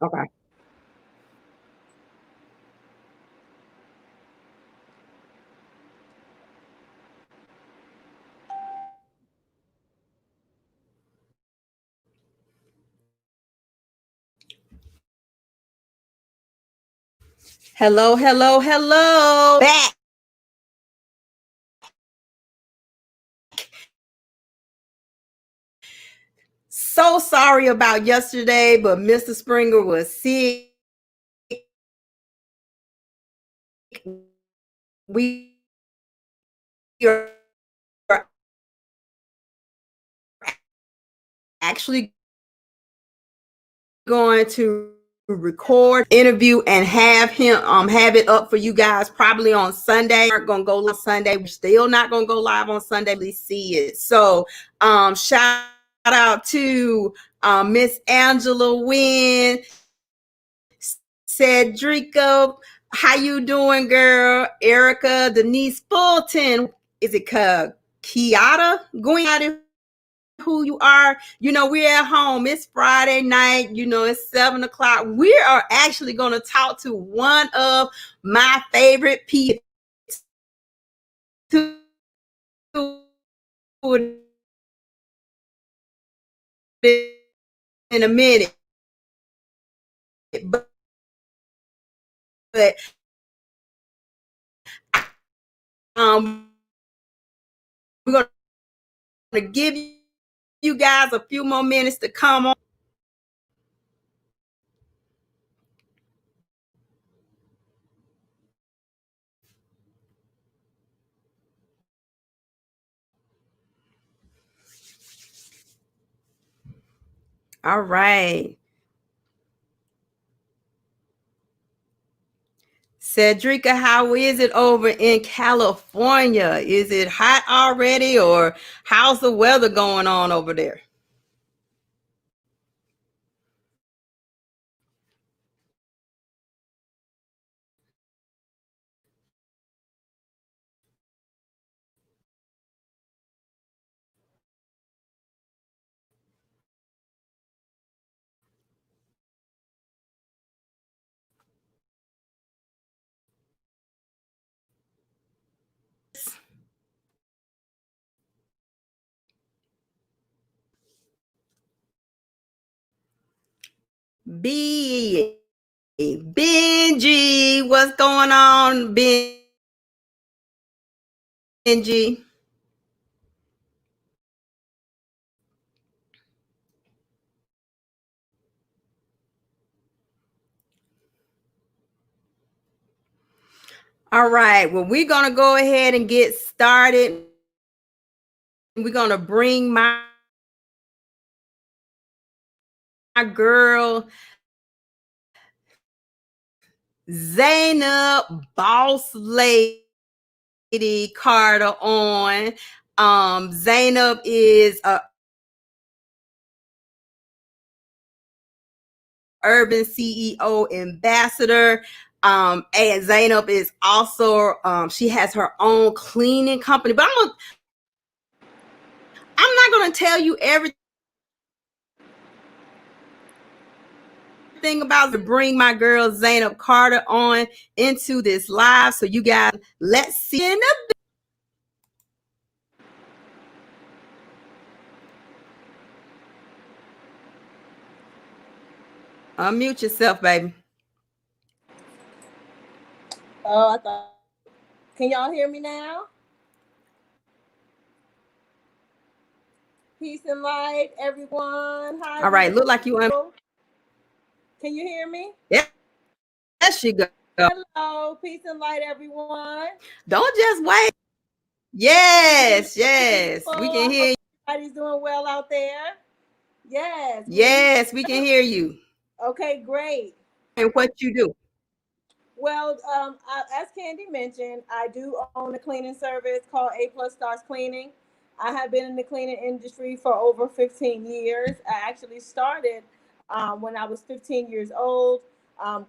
Okay. Hello, hello, hello. Back. So sorry about yesterday, but Mr. Springer was sick. We are actually going to record interview and have it up for you guys probably on Sunday. We're gonna go live Sunday. We're still not gonna go live on Sunday. Please see it. So shout out to Miss Angela Wynn, Cedrica. How you doing, girl? Erica, Denise Fulton. Is it Kiata? Going out who you are. We're at home. It's Friday night. It's 7 o'clock. We are actually going to talk to one of my favorite people in a minute. But we're going to give you guys a few more minutes to come on. All right. Cedrica, how is it over in California? Is it hot already, or how's the weather going on over there? B Benji, what's going on, Benji? All right, well, we're gonna go ahead and get started. We're gonna bring my girl Zainab Boss Lady Carter on. Zainab is a urban CEO ambassador. And Zainab is also she has her own cleaning company. But I'm not gonna tell you everything about to bring my girl Zainab Carter on into this live. So you guys, let's see in the unmute yourself, baby. Oh, I thought. Can y'all hear me now? Peace and light, everyone. Hi. All right, look like you. Can you hear me? Yeah, there she go. Hello, peace and light, everyone. Don't just wait. Yes, yes, we can hear you. Everybody's doing well out there. Yes. Yes, we can hear you. Okay, great. And what you do? Well, as Candy mentioned, I do own a cleaning service called A Plus Stars Cleaning. I have been in the cleaning industry for over 15 years. I actually started when I was 15 years old,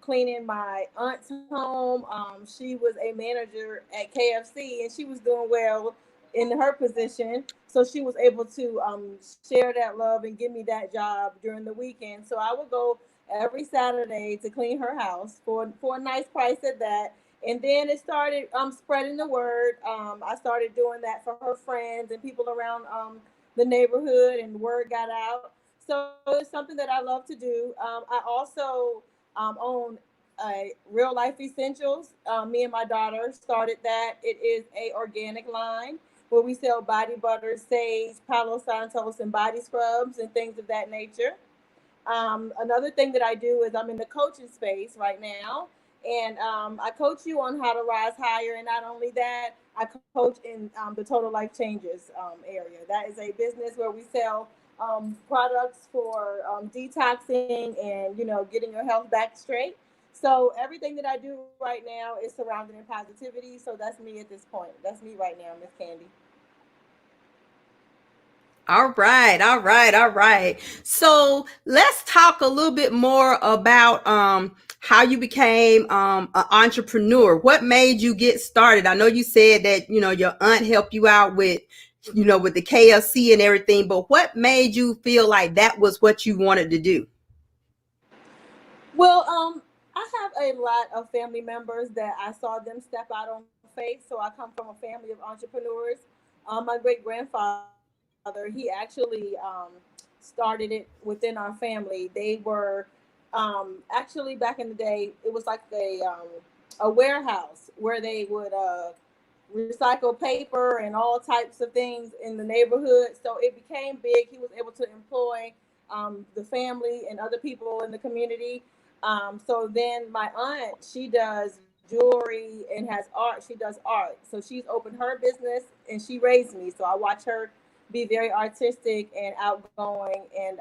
cleaning my aunt's home. She was a manager at KFC, and she was doing well in her position. So she was able to share that love and give me that job during the weekend. So I would go every Saturday to clean her house for a nice price at that. And then it started spreading the word. I started doing that for her friends and people around the neighborhood, and the word got out. So it's something that I love to do. I also own Real Life Essentials. Me and my daughter started that. It is a organic line where we sell body butter, sage, Palo Santos, and body scrubs and things of that nature. Another thing that I do is I'm in the coaching space right now, and I coach you on how to rise higher. And not only that, I coach in the Total Life Changes area. That is a business where we sell products for detoxing and getting your health back straight. So everything that I do right now is surrounded in positivity. So that's me at this point. That's me right now, Miss Candy. All right, all right, all right. So let's talk a little bit more about how you became an entrepreneur. What made you get started? I know you said that your aunt helped you out with with the KFC and everything, but what made you feel like that was what you wanted to do? Well, I have a lot of family members that I saw them step out on faith. So I come from a family of entrepreneurs. My great grandfather, he actually started it within our family. They were actually back in the day. It was like a warehouse where they would recycle paper and all types of things in the neighborhood. So it became big. He was able to employ the family and other people in the community. So then my aunt, she does jewelry and has art. She does art. So she's opened her business and she raised me. So I watch her be very artistic and outgoing and,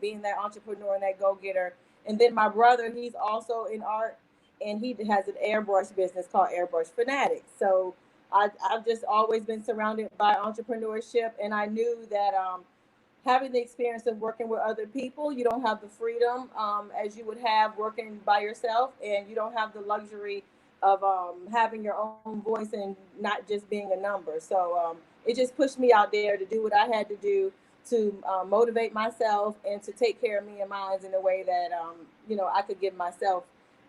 being that entrepreneur and that go getter. And then my brother, he's also in art and he has an airbrush business called Airbrush Fanatics. So I've just always been surrounded by entrepreneurship, and I knew that having the experience of working with other people, you don't have the freedom as you would have working by yourself, and you don't have the luxury of having your own voice and not just being a number. So it just pushed me out there to do what I had to do to motivate myself and to take care of me and mine in a way that I could give myself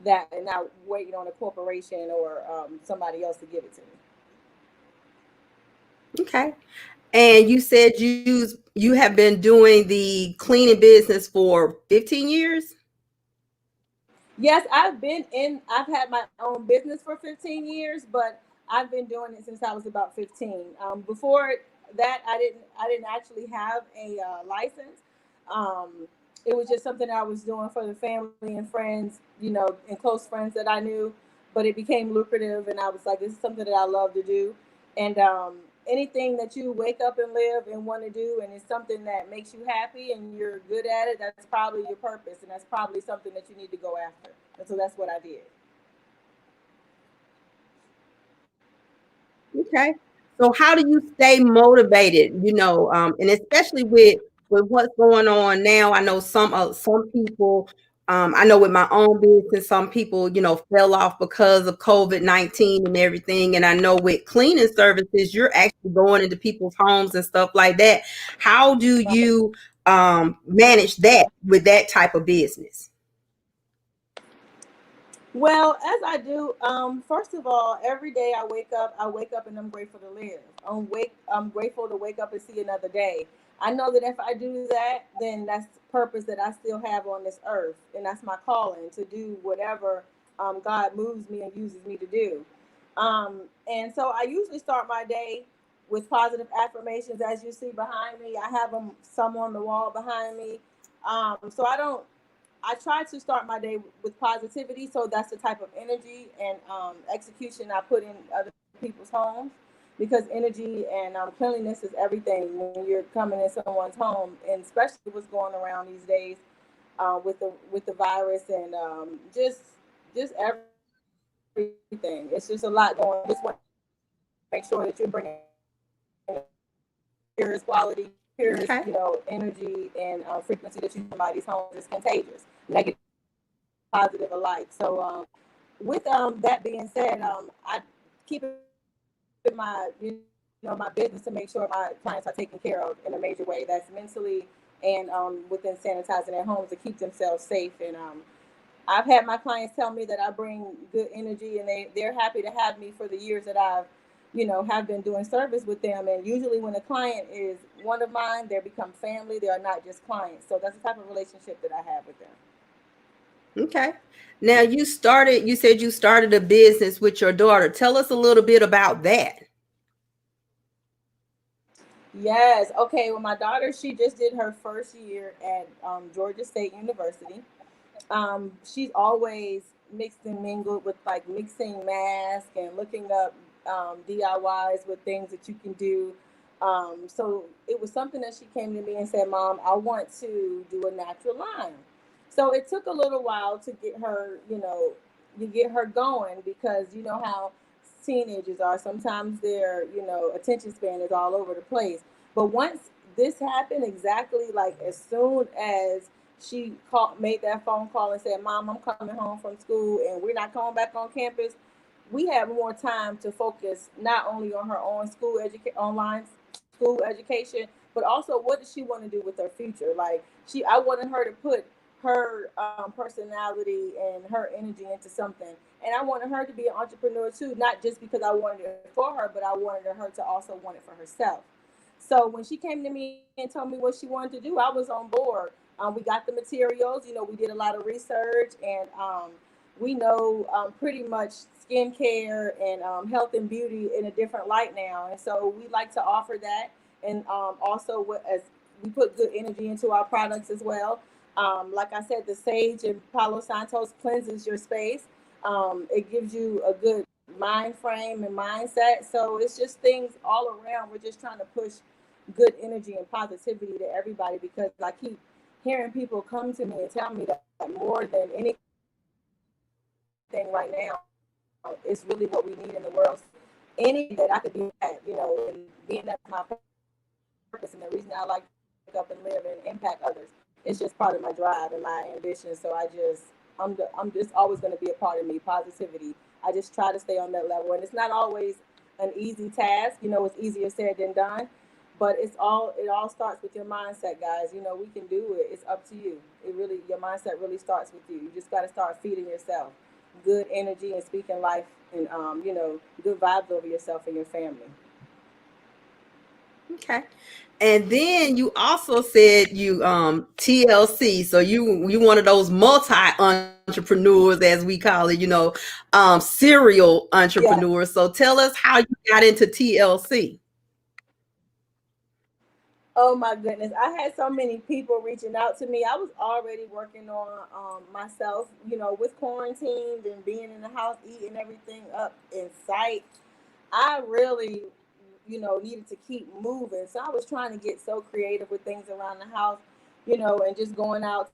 that and not waiting on a corporation or somebody else to give it to me. Okay. And you said you have been doing the cleaning business for 15 years? Yes, I've had my own business for 15 years, but I've been doing it since I was about 15. Before that, I didn't actually have a license. Um, it was just something I was doing for the family and friends, and close friends that I knew. But it became lucrative, and I was like, this is something that I love to do. And anything that you wake up and live and want to do, and it's something that makes you happy and you're good at it, that's probably your purpose, and that's probably something that you need to go after. And so that's what I did. Okay. So how do you stay motivated? And especially with what's going on now, I know some people. I know with my own business, some people fell off because of COVID-19 and everything. And I know with cleaning services, you're actually going into people's homes and stuff like that. How do you manage that with that type of business? Well, as I do, first of all, every day I wake up and I'm grateful to live. I'm grateful to wake up and see another day. I know that if I do that, then that's the purpose that I still have on this earth, and that's my calling to do whatever God moves me and uses me to do. And so I usually start my day with positive affirmations, as you see behind me. I have them some on the wall behind me. So I try to start my day with positivity. So that's the type of energy and execution I put in other people's homes, because energy and cleanliness is everything when you're coming in someone's home, and especially what's going around these days with the virus and just everything. It's just a lot going on. Just want to make sure that you're bringing purest quality, purest, Okay. energy and frequency that you bring somebody's home is contagious, negative and positive alike. So with that being said, I keep in my my business to make sure my clients are taken care of in a major way. That's mentally, and within sanitizing their homes to keep themselves safe. And I've had my clients tell me that I bring good energy, and they're happy to have me for the years that I've, have been doing service with them. And usually, when a client is one of mine, they become family. They are not just clients. So that's the type of relationship that I have with them. Okay. Now you said you started a business with your daughter. Tell us a little bit about that. Yes. Okay. Well, my daughter, she just did her first year at Georgia State University. She's always mixed and mingled with like mixing masks and looking up DIYs with things that you can do. So it was something that she came to me and said, "Mom, I want to do a natural line." So it took a little while to get her, you get her going, because you know how teenagers are. Sometimes their, attention span is all over the place. But once this happened, exactly like as soon as she made that phone call and said, "Mom, I'm coming home from school and we're not coming back on campus," we have more time to focus not only on her own online school education, but also what does she want to do with her future. Like, I wanted her to put her personality and her energy into something, and I wanted her to be an entrepreneur too, not just because I wanted it for her, but I wanted her to also want it for herself. So when she came to me and told me what she wanted to do, I was on board. We got the materials. We did a lot of research, and we know pretty much skincare and health and beauty in a different light now. And so we like to offer that, and also as we put good energy into our products as well. Like I said, the sage and Palo Santos cleanses your space. It gives you a good mind frame and mindset. So it's just things all around. We're just trying to push good energy and positivity to everybody, because I keep hearing people come to me and tell me that more than anything right now, it's really what we need in the world. Anything that I could be at, and being that's my purpose, and the reason I like to wake up and live and impact others. It's just part of my drive and my ambition. So I'm just always going to be a part of me. Positivity. I just try to stay on that level, and it's not always an easy task. It's easier said than done, but it all starts with your mindset, guys. We can do it. It's up to you. Your mindset really starts with you. You just got to start feeding yourself good energy and speaking life, and good vibes over yourself and your family. Okay. And then you also said you TLC. So you one of those multi entrepreneurs, as we call it, serial Yeah. entrepreneurs. So tell us how you got into TLC. Oh my goodness. I had so many people reaching out to me. I was already working on myself, with quarantined and being in the house, eating everything up in sight. I really, needed to keep moving. So I was trying to get so creative with things around the house, and just going out,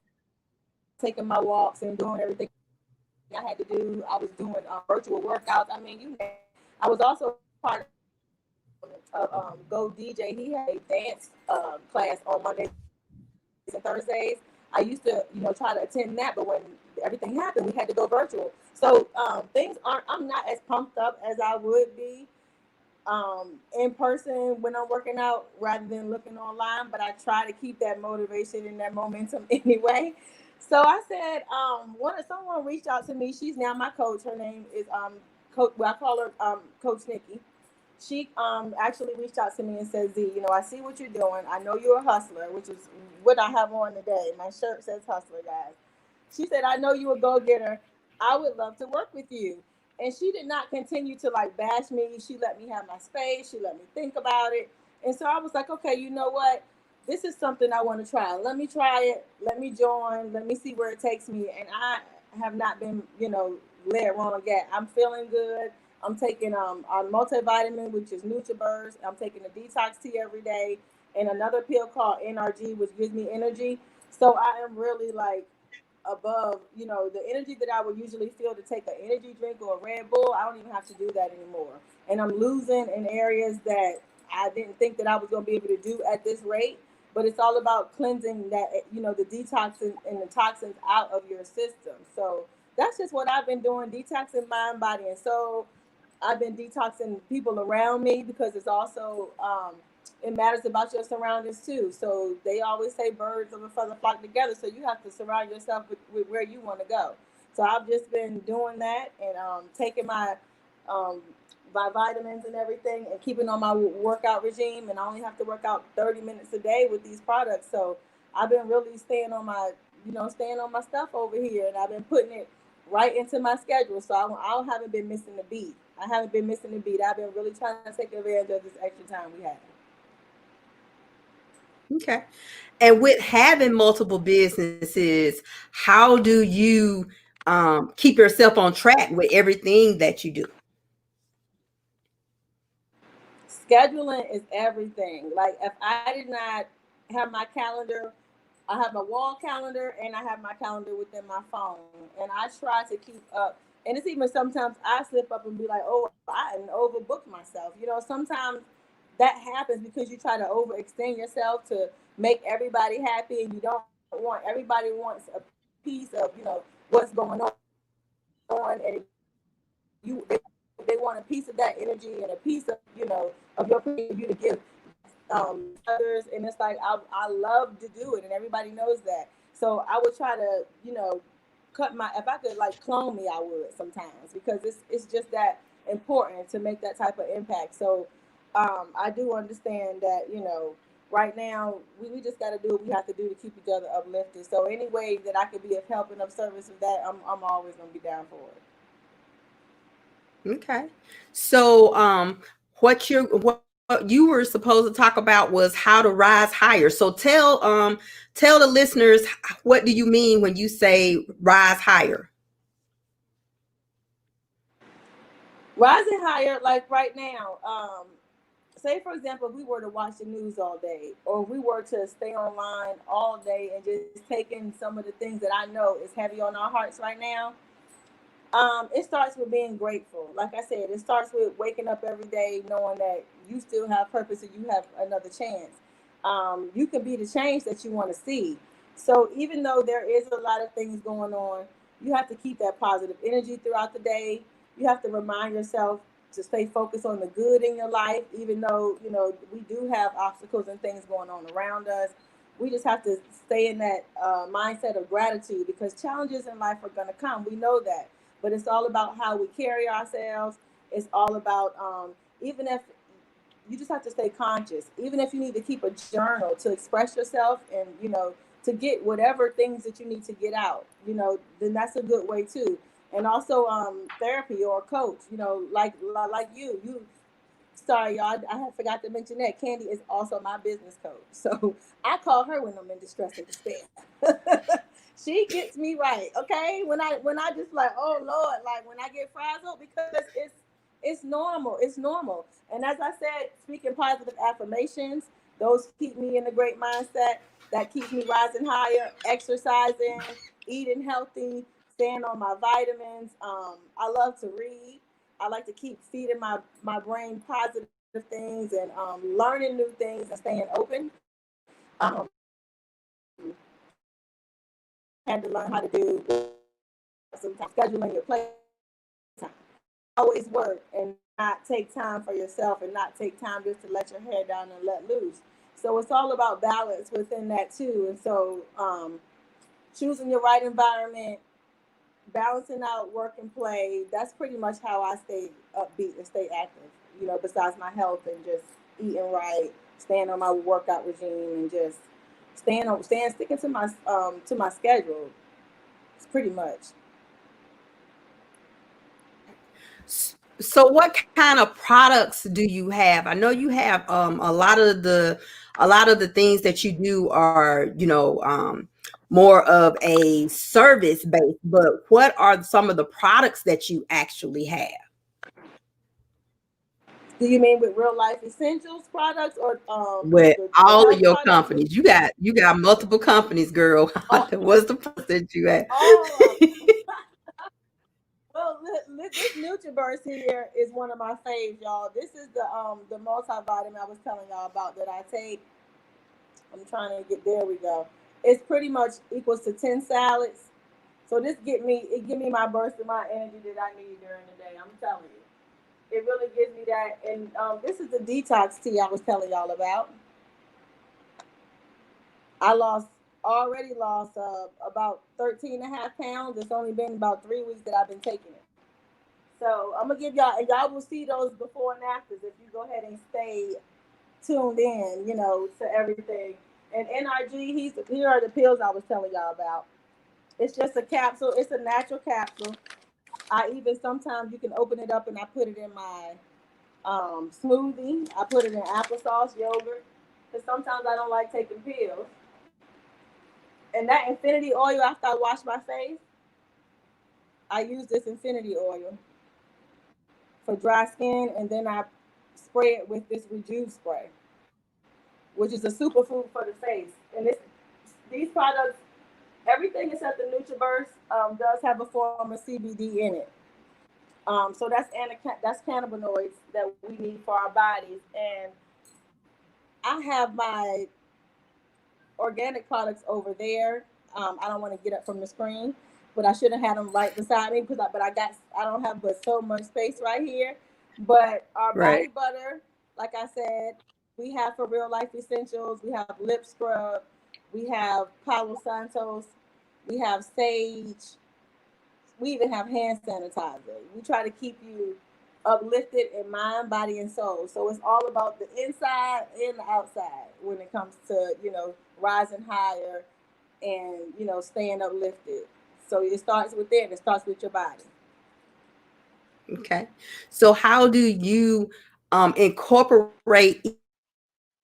taking my walks and doing everything I had to do. I was doing virtual workouts. I mean, you name it. I was also part of Go DJ. He had a dance class on Mondays and Thursdays. I used to, try to attend that, but when everything happened, we had to go virtual. So things aren't. I'm not as pumped up as I would be in person when I'm working out, rather than looking online. But I try to keep that motivation and that momentum anyway. So I said, someone reached out to me. She's now my coach. Her name is Coach. Well, I call her Coach Nikki. She actually reached out to me and said, "Z, I see what you're doing. I know you're a hustler," which is what I have on today. My shirt says hustler, guys. She said, "I know you a go getter. I would love to work with you." And she did not continue to like bash me. She let me have my space. She let me think about it. And so I was like, okay, you know what? This is something I want to try. Let me try it. Let me join. Let me see where it takes me. And I have not been, led wrong yet. I'm feeling good. I'm taking a multivitamin, which is NutriBurst. I'm taking a detox tea every day, and another pill called NRG, which gives me energy. So I am really like above, the energy that I would usually feel to take an energy drink or a Red Bull. I don't even have to do that anymore. And I'm losing in areas that I didn't think that I was going to be able to do at this rate. But it's all about cleansing that, the detox and the toxins out of your system. So that's just what I've been doing, detoxing mind, body, and soul. I've been detoxing people around me, because it's also it matters about your surroundings too. So they always say birds of a feather flock together. So you have to surround yourself with where you want to go. So I've just been doing that and taking um, my vitamins and everything and keeping on my workout regime. And I only have to work out 30 minutes a day with these products. So I've been really staying on my, staying on my stuff over here, and I've been putting it right into my schedule. So I haven't been missing a beat. I haven't been missing a beat. I've been really trying to take advantage of this extra time we have. Okay. And with having multiple businesses, how do you keep yourself on track with everything that you do? Scheduling is everything. Like if I did not have my calendar, I have my wall calendar and I have my calendar within my phone, and I try to keep up. And it's even sometimes I slip up and be like, "Oh, I didn't overbook myself." Sometimes that happens because you try to overextend yourself to make everybody happy, and you don't want everybody wants a piece of what's going on, and they want a piece of that energy and a piece of of your you to give others, and it's like I love to do it and everybody knows that. So I would try to cut my, if I could like clone me I would sometimes, because it's just that important to make that type of impact. So I do understand that right now we just got to do what we have to do to keep each other uplifted. So any way that I could be of help and of service with that, I'm always going to be down for it. Okay. So what you were supposed to talk about was how to rise higher. So tell the listeners, what do you mean when you say rise higher? Rising higher, like right now, say for example, if we were to watch the news all day, or if we were to stay online all day and just take in some of the things that I know is heavy on our hearts right now, it starts with being grateful. Like I said, it starts with waking up every day knowing that you still have purpose and you have another chance. You can be the change that you want to see. So even though there is a lot of things going on, you have to keep that positive energy throughout the day. You have to remind yourself to stay focused on the good in your life, even though we do have obstacles and things going on around us. We just have to stay in that mindset of gratitude, because challenges in life are going to come. We know that, but it's all about how we carry ourselves. It's all about even if you just have to stay conscious, even if you need to keep a journal to express yourself and to get whatever things that you need to get out, then that's a good way too. And also therapy or a coach, like you. Sorry, y'all. I had forgot to mention that Candy is also my business coach. So I call her when I'm in distress and despair. She gets me right. Okay. When I just like, oh Lord, like when I get frazzled, because it's normal. It's normal. And as I said, speaking positive affirmations, those keep me in a great mindset. That keeps me rising higher, exercising, eating healthy, staying on my vitamins. I love to read. I like to keep feeding my brain positive things and learning new things and staying open. Had to learn how to do sometimes scheduling your playtime. Always work and not take time for yourself and not take time just to let your hair down and let loose. So it's all about balance within that too. And so choosing your right environment, balancing out work and play, that's pretty much how I stay upbeat and stay active, besides my health and just eating right, staying on my workout regime, and just sticking to my schedule. It's pretty much. So what kind of products do you have? I know you have a lot of the things that you do are, more of a service base, but what are some of the products that you actually have Do you mean with real life essentials products, or with the all of health your products? companies? You got multiple companies, girl. Oh, What's the products that you have? all of them. Well, this NutriBurst here is one of my faves, y'all. This is the multivitamin I was telling y'all about that I take. I'm trying to get there. We go. It's pretty much equals to 10 salads. So give me my burst of my energy that I need during the day. I'm telling you, it really gives me that. And this is the detox tea I was telling y'all about. I lost already lost about 13 and a half pounds. It's only been about 3 weeks that I've been taking it. So I'm gonna give y'all, and y'all will see those before and afters if you go ahead and stay tuned in, to everything. And NRG, here are the pills I was telling y'all about. It's just a capsule. It's a natural capsule. I even sometimes you can open it up and I put it in my smoothie. I put it in applesauce, yogurt, because sometimes I don't like taking pills. And that infinity oil after I wash my face, I use this infinity oil for dry skin, and then I spray it with this rejuve spray, which is a superfood for the face. And these products, everything except the NutriBurst does have a form of CBD in it. So that's cannabinoids that we need for our bodies. And I have my organic products over there. I don't want to get up from the screen, but I should have had them right beside me because I don't have but so much space right here. But our Right. body butter, like I said, we have for Real Life Essentials. We have lip scrub. We have Palo Santos. We have sage. We even have hand sanitizer. We try to keep you uplifted in mind, body, and soul. So it's all about the inside and the outside when it comes to, rising higher and, staying uplifted. So it starts within, it starts with your body. Okay. So how do you incorporate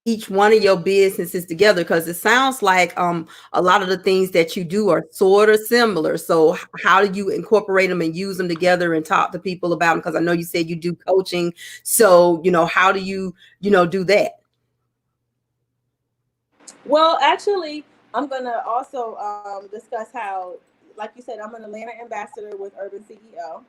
each one of your businesses together? Because it sounds like a lot of the things that you do are sort of similar. So how do you incorporate them and use them together and talk to people about them? Because I know you said you do coaching. So, how do you, do that? Well, actually, I'm going to also discuss how, like you said, I'm an Atlanta ambassador with Urban CEO.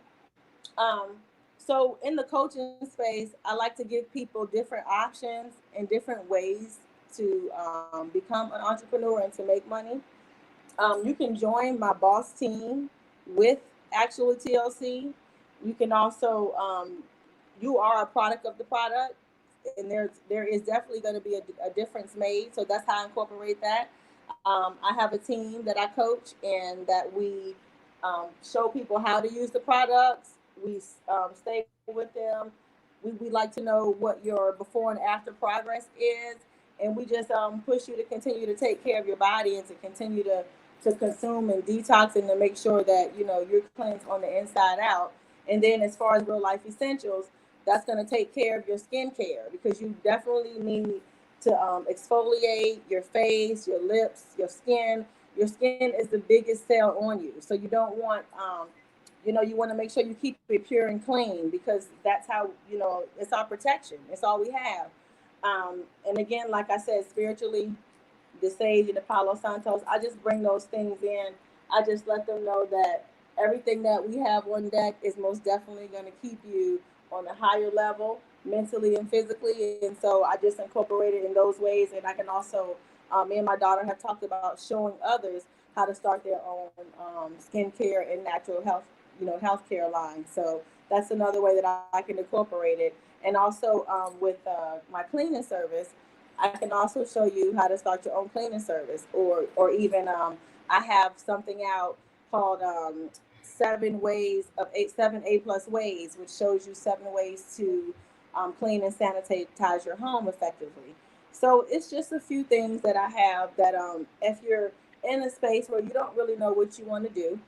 Um, so in the coaching space, I like to give people different options and different ways to become an entrepreneur and to make money. You can join my boss team with Actual TLC. You can also, you are a product of the product, and there is definitely going to be a difference made. So that's how I incorporate that. I have a team that I coach and that we show people how to use the products. We stay with them. We like to know what your before and after progress is, and we just push you to continue to take care of your body and to continue to consume and detox and to make sure that you're cleansed on the inside out. And then as far as Real Life Essentials, that's going to take care of your skincare because you definitely need to exfoliate your face, your lips, your skin. Your skin is the biggest cell on you, so you don't want you want to make sure you keep it pure and clean because that's how it's our protection. It's all we have. And again, like I said, spiritually, the sage and the Palo Santos, I just bring those things in. I just let them know that everything that we have on deck is most definitely going to keep you on a higher level mentally and physically. And so I just incorporate it in those ways. And I can also, me and my daughter have talked about showing others how to start their own skincare and natural health, healthcare line. So that's another way that I can incorporate it. And also with my cleaning service, I can also show you how to start your own cleaning service, or even I have something out called 7 ways, which shows you 7 ways to clean and sanitize your home effectively. So it's just a few things that I have that if you're in a space where you don't really know what you want to do,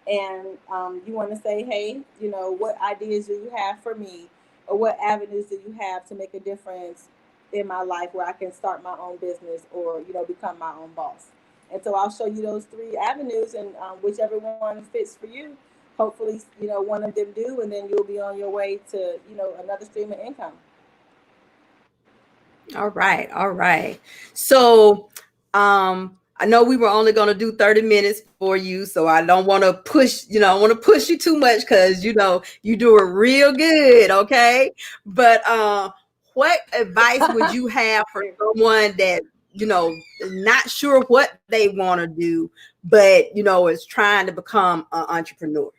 and you want to say, hey, what ideas do you have for me, or what avenues do you have to make a difference in my life where I can start my own business or become my own boss. And so I'll show you those 3 avenues, and whichever one fits for you. Hopefully, one of them do, and then you'll be on your way to another stream of income. All right, all right. So, I know we were only going to do 30 minutes for you, so I don't want to push, I want to push you too much because you do it real good, okay? But what advice would you have for someone that, not sure what they want to do, but is trying to become an entrepreneur?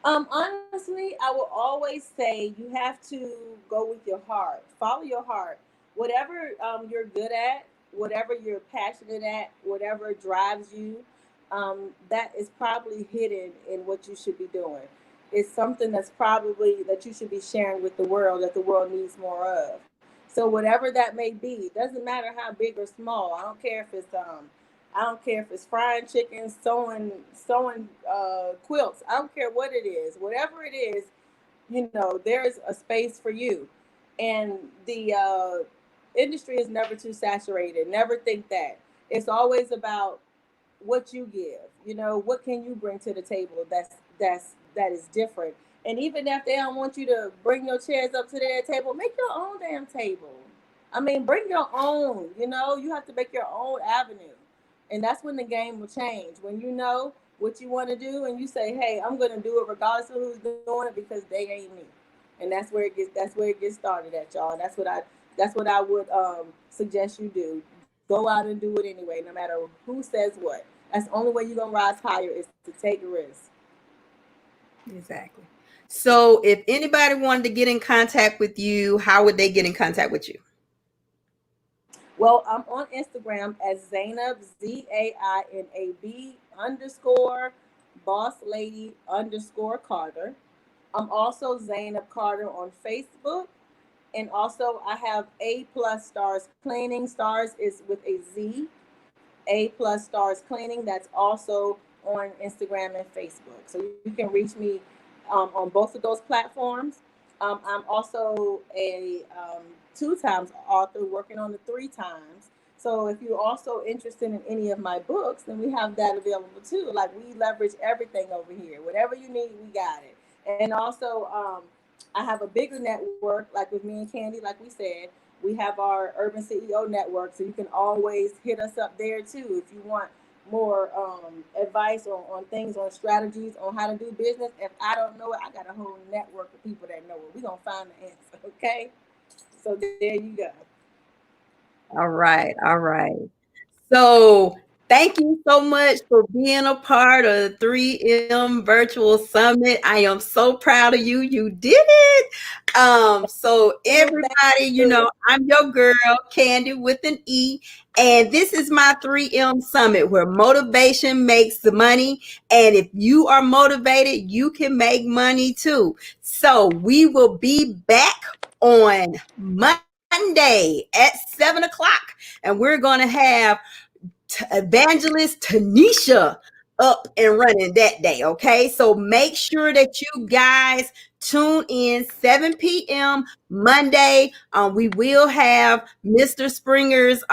Honestly, I will always say you have to go with your heart. Follow your heart. whatever you're good at, whatever you're passionate at, whatever drives you, that is probably hidden in what you should be doing. It's something that's probably that you should be sharing with the world that the world needs more of. So whatever that may be, doesn't matter how big or small. I don't care if it's frying chicken, sewing quilts. I don't care what it is. Whatever it is, there's a space for you. And the industry is never too saturated. Never think that. It's always about what you give. What can you bring to the table that is different. And even if they don't want you to bring your chairs up to their table, make your own damn table. I mean, bring your own. You have to make your own avenue. And that's when the game will change. When you know what you want to do and you say, "Hey, I'm going to do it regardless of who's doing it because they ain't me." And that's where it gets started at, y'all. That's what I would suggest you do. Go out and do it anyway, no matter who says what. That's the only way you're gonna rise higher is to take a risk. Exactly. So if anybody wanted to get in contact with you, how would they get in contact with you? Well, I'm on Instagram as Zainab Zainab underscore boss lady underscore Carter. I'm also Zainab Carter on Facebook. And also I have A plus stars cleaning. Stars is with a Z. A plus stars cleaning. That's also on Instagram and Facebook. So you can reach me on both of those platforms. I'm also a two times author working on the three times. So if you're also interested in any of my books, then we have that available too. Like we leverage everything over here. Whatever you need, we got it. And also, I have a bigger network, like with me and Candy, like we said. We have our Urban CEO network, so you can always hit us up there too if you want more advice on things, on strategies, on how to do business. If I don't know it, I got a whole network of people that know it. We're going to find the answer, okay? So there you go. All right. All right. So thank you so much for being a part of the 3M Virtual Summit. I am so proud of you. You did it. So Thank everybody, you. I'm your girl, Candy with an E. And this is my 3M Summit where motivation makes the money. And if you are motivated, you can make money too. So we will be back on Monday at 7 o'clock. And we're going to have Evangelist Tanisha up and running that day. Okay. So make sure that you guys tune in 7 p.m. Monday. We will have Mr. Springer's,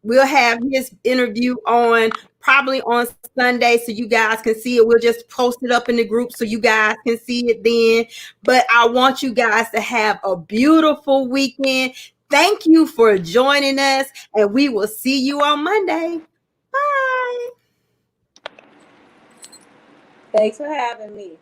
we'll have his interview on probably on Sunday so you guys can see it. We'll just post it up in the group so you guys can see it then. But I want you guys to have a beautiful weekend. Thank you for joining us, and we will see you on Monday. Bye. Thanks for having me.